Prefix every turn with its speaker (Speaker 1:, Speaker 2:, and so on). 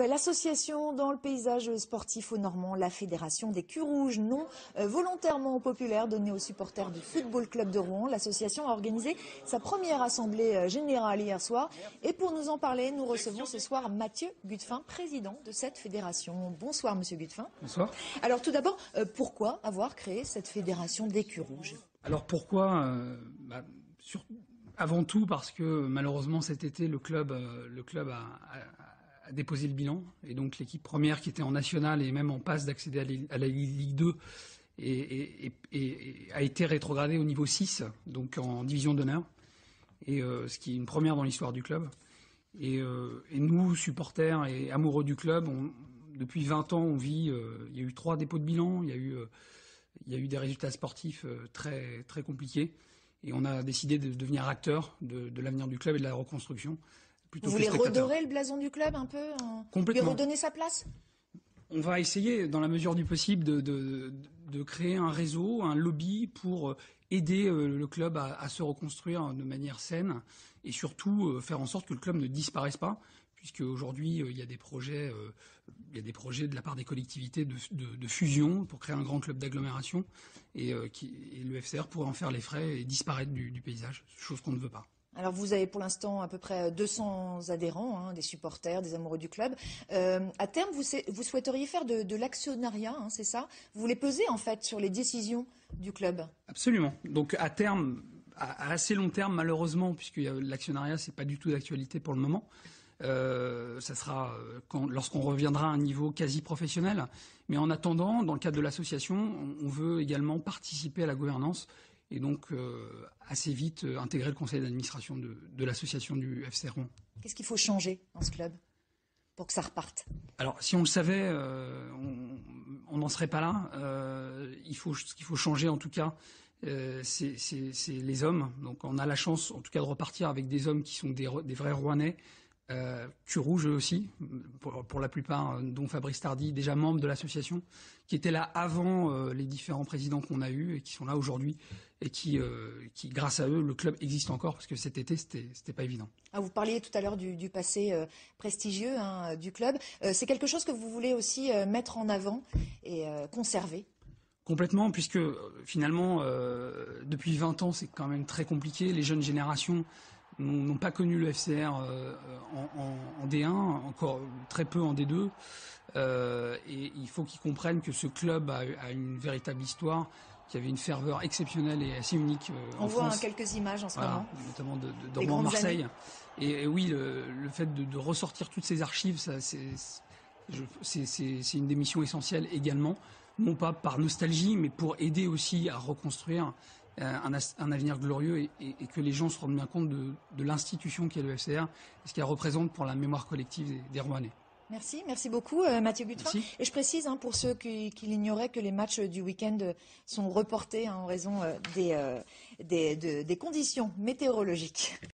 Speaker 1: L'association dans le paysage sportif au Normand, la Fédération des Culs Rouges, nom volontairement populaire donné aux supporters du Football Club de Rouen. L'association a organisé sa première assemblée générale hier soir. Et pour nous en parler, nous recevons ce soir Mathieu Gutefin, président de cette fédération. Bonsoir Monsieur Gutefin.
Speaker 2: Bonsoir.
Speaker 1: Alors tout d'abord, pourquoi avoir créé cette fédération des Culs Rouges?
Speaker 2: Alors pourquoi avant tout parce que malheureusement cet été le club a déposé le bilan et donc l'équipe première qui était en nationale et même en passe d'accéder à la Ligue 2 a été rétrogradée au niveau 6, donc en division d'honneur, et ce qui est une première dans l'histoire du club. Et nous, supporters et amoureux du club, depuis 20 ans, on vit. Il y a eu 3 dépôts de bilan, il y a eu des résultats sportifs très très compliqués, et on a décidé de devenir acteur de l'avenir du club et de la reconstruction.
Speaker 1: Vous voulez redorer le blason du club un peu, lui redonner sa place?
Speaker 2: On va essayer, dans la mesure du possible, de créer un réseau, un lobby pour aider le club à se reconstruire de manière saine et surtout faire en sorte que le club ne disparaisse pas, puisque aujourd'hui il y a des projets de la part des collectivités de fusion pour créer un grand club d'agglomération et le FCR pourrait en faire les frais et disparaître du paysage, chose qu'on ne veut pas.
Speaker 1: Alors vous avez pour l'instant à peu près 200 adhérents, des supporters, des amoureux du club. À terme, vous souhaiteriez faire de l'actionnariat, c'est ça? Vous voulez peser en fait sur les décisions du club?
Speaker 2: Absolument. Donc à terme, à assez long terme malheureusement, puisque l'actionnariat c'est pas du tout d'actualité pour le moment. Ça sera lorsqu'on reviendra à un niveau quasi professionnel. Mais en attendant, dans le cadre de l'association, on veut également participer à la gouvernance et donc assez vite intégrer le conseil d'administration de l'association du FC Rouen.
Speaker 1: Qu'est-ce qu'il faut changer dans ce club pour que ça reparte?
Speaker 2: Alors si on le savait, on n'en serait pas là. Ce qu'il faut changer en tout cas, c'est les hommes. Donc on a la chance en tout cas de repartir avec des hommes qui sont des vrais Rouennais. Culs Rouges aussi, pour la plupart, dont Fabrice Tardy, déjà membre de l'association, qui était là avant les différents présidents qu'on a eus et qui sont là aujourd'hui et qui, grâce à eux, le club existe encore parce que cet été, c'était pas évident.
Speaker 1: Ah, vous parliez tout à l'heure du passé prestigieux du club. C'est quelque chose que vous voulez aussi mettre en avant et conserver? Complètement,
Speaker 2: puisque finalement, depuis 20 ans, c'est quand même très compliqué. Les jeunes générations n'ont pas connu le FCR en D1, encore très peu en D2. Et il faut qu'ils comprennent que ce club a une véritable histoire, qui avait une ferveur exceptionnelle et assez unique en France.
Speaker 1: On voit quelques images en ce moment.
Speaker 2: Notamment de Rouen, Marseille. Et oui, le fait de ressortir toutes ces archives, c'est une des missions essentielles également, non pas par nostalgie, mais pour aider aussi à reconstruire un avenir glorieux et que les gens se rendent bien compte de l'institution qu'est le FCR et ce qu'elle représente pour la mémoire collective des Rouennais.
Speaker 1: Merci beaucoup Mathieu Gutefin. Et je précise pour ceux qui l'ignoraient que les matchs du week-end sont reportés en raison des conditions météorologiques.